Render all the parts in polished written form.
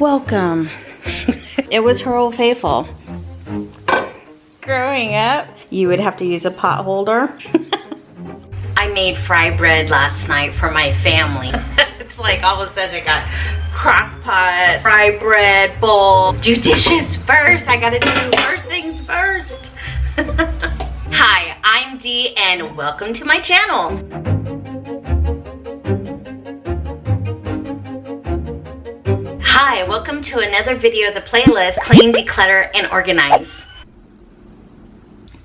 Welcome. It was her old faithful. Growing up, you would have to use a pot holder. I made fry bread last night for my family. It's like all of a sudden I got crock pot, fry bread, bowl. Do dishes first. I gotta do first things first. Hi, I'm Dee and welcome to my channel. Hi, welcome to another video of the playlist, Clean, Declutter, and Organize.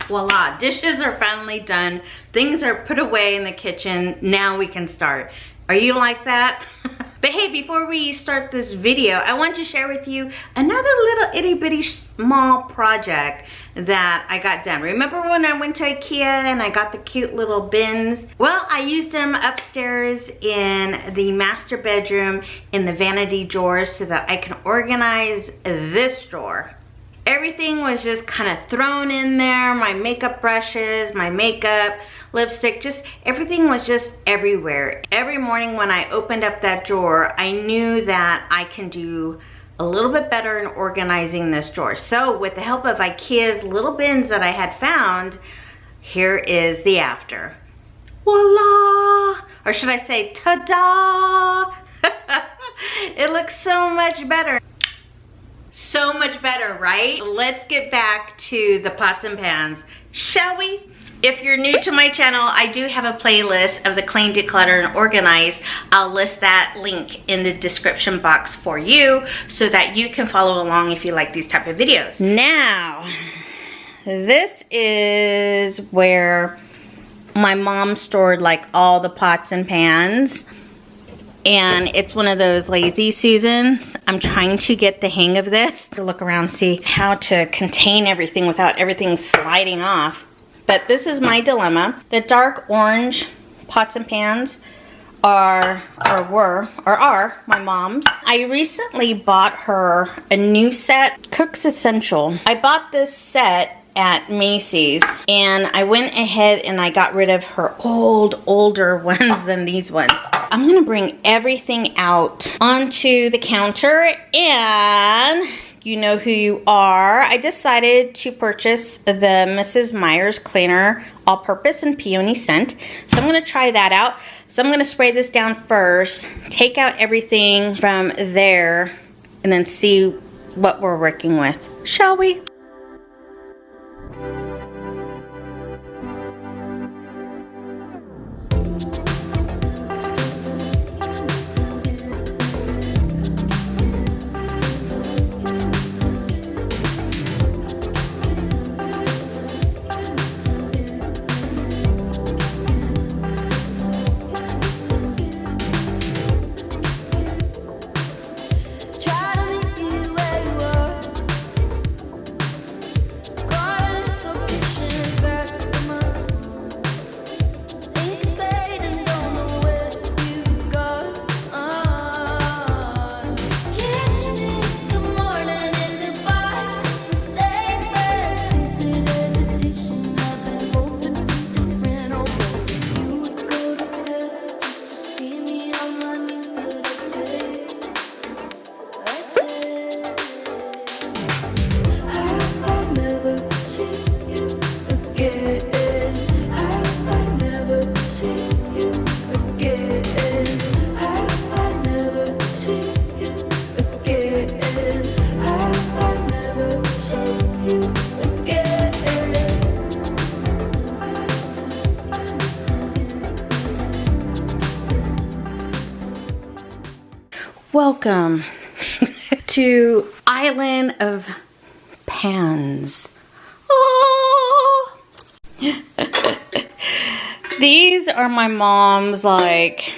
Voila, dishes are finally done. Things are put away in the kitchen. Now we can start. Are you like that? But hey, before we start this video, I want to share with you another little itty bitty small project that I got done. Remember when I went to IKEA and I got the cute little bins? Well, I used them upstairs in the master bedroom in the vanity drawers so that I can organize this drawer. Everything was just kind of thrown in there. My makeup brushes, my makeup, lipstick, just everything was just everywhere. Every morning when I opened up that drawer, I knew that I can do a little bit better in organizing this drawer. So with the help of IKEA's little bins that I had found, here is the after. Voila! Or should I say, ta-da! It looks so much better. So much better, right? Let's get back to the pots and pans, shall we? If you're new to my channel, I do have a playlist of the Clean, Declutter, and Organize. I'll list that link in the description box for you so that you can follow along if you like these type of videos. Now, this is where my mom stored like all the pots and pans. And it's one of those lazy Susans. I'm trying to get the hang of this. To look around, see how to contain everything without everything sliding off. But this is my dilemma. The dark orange pots and pans are my mom's. I recently bought her a new set, Cook's Essential. I bought this set at Macy's and I went ahead and I got rid of her older ones than these ones. I'm gonna bring everything out onto the counter, and you know who you are. I decided to purchase the Mrs. Meyer's cleaner, all-purpose and peony scent. So I'm gonna try that out. So I'm gonna spray this down first, take out everything from there, and then see what we're working with. Shall we? Welcome to Island of Pans. Oh. These are my mom's, like,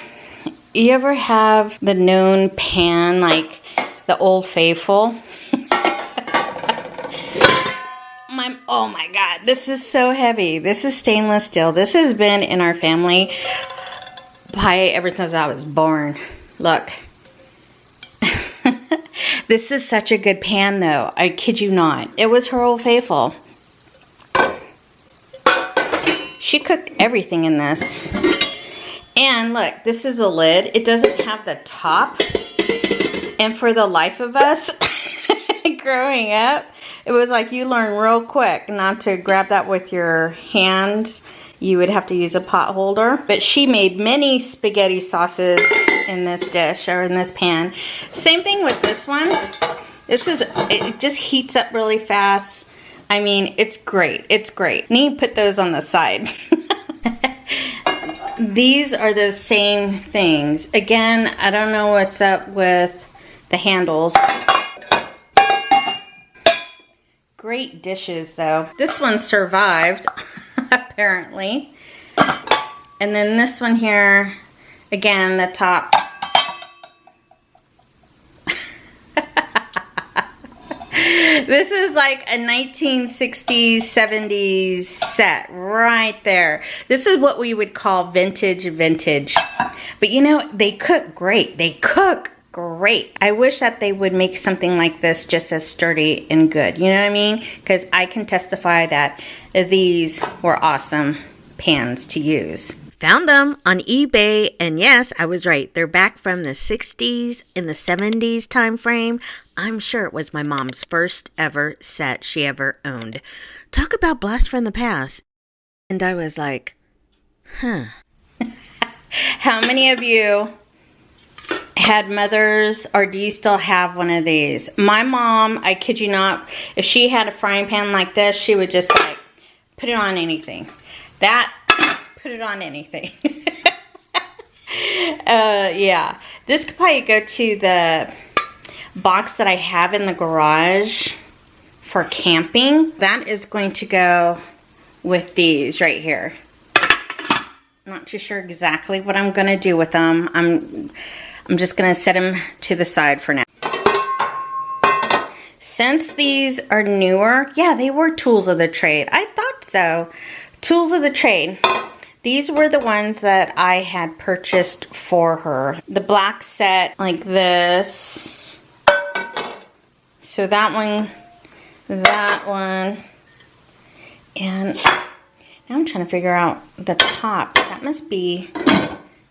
you ever have the known pan, like the Old Faithful? Oh my God, this is so heavy. This is stainless steel. This has been in our family ever since I was born. Look. This is such a good pan though. I kid you not. It was her Old Faithful. She cooked everything in this. And look, this is a lid. It doesn't have the top. And for the life of us, growing up, it was like you learn real quick not to grab that with your hands. You would have to use a pot holder. But she made many spaghetti sauces in this dish or in this pan. Same thing with this one. It just heats up really fast. I mean, it's great. It's great. Need to put those on the side. These are the same things. Again, I don't know what's up with the handles. Great dishes though. This one survived, apparently. And then this one here, again, the top. This is like a 1960s, 70s set right there. This is what we would call vintage. But you know, they cook great. They cook great. I wish that they would make something like this just as sturdy and good. You know what I mean? Because I can testify that these were awesome pans to use. Found them on eBay, and yes, I was right. They're back from the 60s and the 70s time frame. I'm sure it was my mom's first ever set she ever owned. Talk about blast from the past. And I was like, huh. How many of you had mothers, or do you still have one of these? My mom, I kid you not, if she had a frying pan like this, she would just like put it on anything. Put it on anything. Yeah. This could probably go to the box that I have in the garage for camping. That is going to go with these right here. I'm not too sure exactly what I'm going to do with them. I'm just going to set them to the side for now. Since these are newer, yeah, they were tools of the trade. I thought so. Tools of the trade. These were the ones that I had purchased for her. The black set like this. So that one, and now I'm trying to figure out the tops. That must be,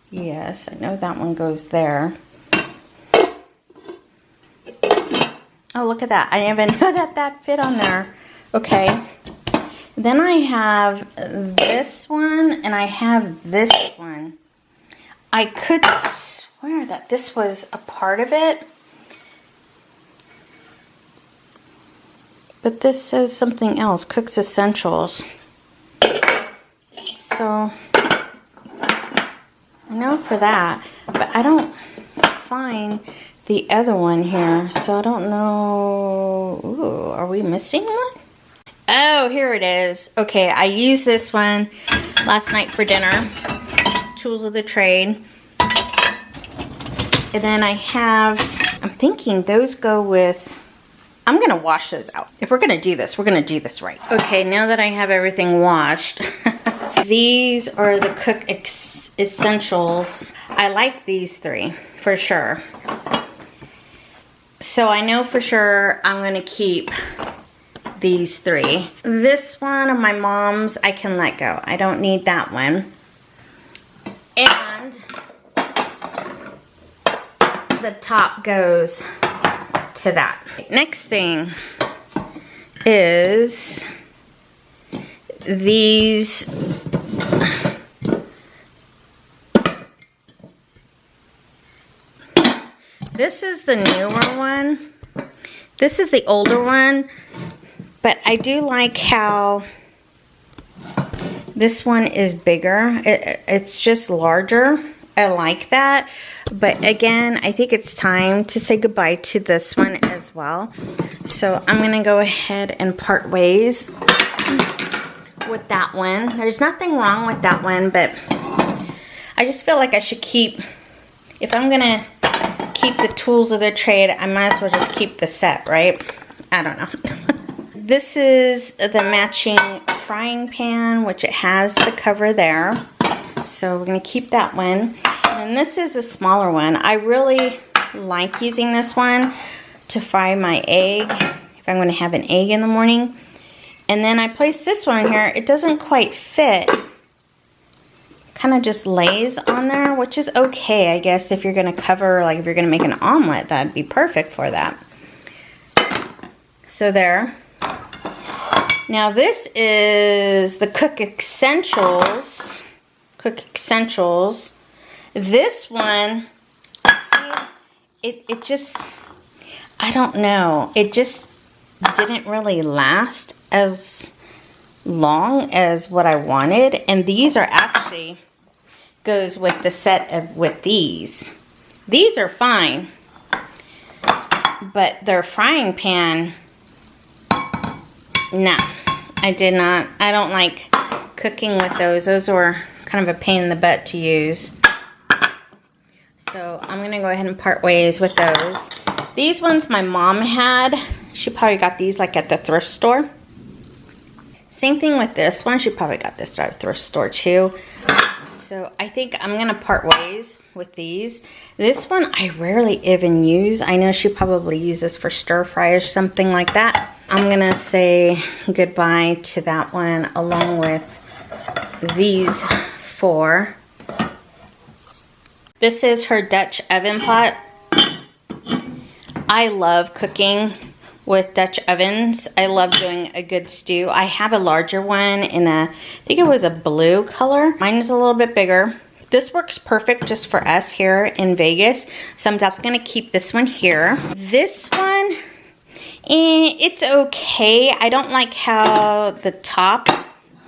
yes, I know that one goes there. Oh, look at that. I didn't even know that fit on there. Okay. Then I have this one, and I have this one. I could swear that this was a part of it. But this says something else, Cook's Essentials. So, I know for that, but I don't find the other one here. So I don't know, ooh, are we missing one? Oh, here it is. Okay, I used this one last night for dinner. Tools of the trade. And then I have, I'm thinking those go with, I'm going to wash those out. If we're going to do this, we're going to do this right. Okay, now that I have everything washed, these are the Cook Essentials. I like these three, for sure. So I know for sure I'm going to keep these three. This one of my mom's, I can let go. I don't need that one. And the top goes to that. Next thing is these. This is the newer one. This is the older one. But I do like how this one is bigger. It's just larger. I like that. But again, I think it's time to say goodbye to this one as well. So I'm going to go ahead and part ways with that one. There's nothing wrong with that one, but I just feel like I should keep, if I'm going to keep the tools of the trade, I might as well just keep the set, right? I don't know. This is the matching frying pan, which it has the cover there. So we're going to keep that one. And this is a smaller one. I really like using this one to fry my egg, if I'm going to have an egg in the morning. And then I place this one here. It doesn't quite fit kind of just lays on there, which is okay, I guess, if you're gonna cover, like if you're gonna make an omelet, that'd be perfect for that. So there. Now this is the Cook Essentials. This one, see, it just, I don't know, it just didn't really last as long as what I wanted. And these are actually, goes with the set of, with these. These are fine, but their frying pan, no, I did not. I don't like cooking with those. Those were kind of a pain in the butt to use. So I'm gonna go ahead and part ways with those. These ones my mom had. She probably got these like at the thrift store. Same thing with this one. She probably got this at a thrift store too. So I think I'm gonna part ways with these. This one I rarely even use. I know she probably uses for stir fry or something like that. I'm gonna say goodbye to that one along with these 4. This is her Dutch oven pot. I love cooking with Dutch ovens. I love doing a good stew. I have a larger one in a, I think it was a blue color. Mine is a little bit bigger. This works perfect just for us here in Vegas. So I'm definitely gonna keep this one here. This one, it's okay. I don't like how the top,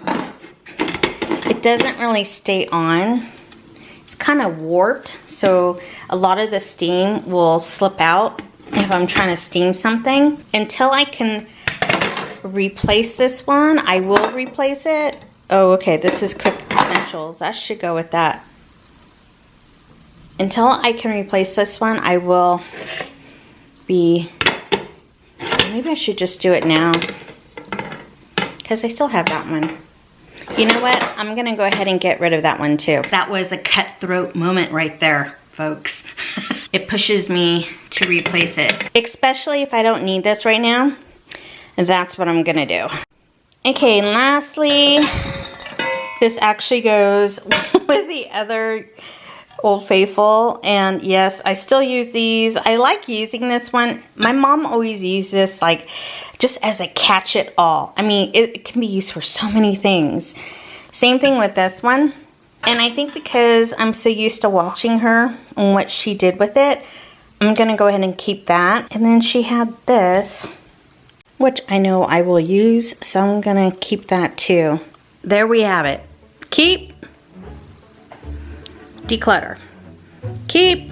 it doesn't really stay on. It's kind of warped, so a lot of the steam will slip out if I'm trying to steam something. Until I can replace this one, I will replace it. Oh, okay, this is Cook Essentials. That should go with that. Until I can replace this one, I will be, maybe I should just do it now, because I still have that one. You know what? I'm gonna go ahead and get rid of that one too. That was a cutthroat moment right there, folks. It pushes me to replace it. Especially if I don't need this right now. That's what I'm gonna do. Okay, and lastly, this actually goes with the other Old Faithful. And yes, I still use these. I like using this one. My mom always used this like just as a catch-it-all. I mean, it can be used for so many things. Same thing with this one. And I think because I'm so used to watching her and what she did with it, I'm gonna go ahead and keep that. And then she had this, which I know I will use, so I'm gonna keep that too. There we have it. Keep, declutter. Keep,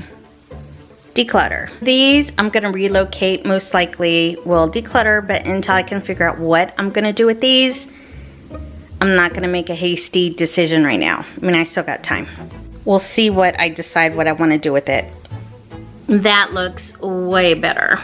declutter. These I'm gonna relocate, most likely will declutter, but until I can figure out what I'm gonna do with these, I'm not gonna make a hasty decision right now. I mean, I still got time. We'll see what I decide what I wanna do with it. That looks way better.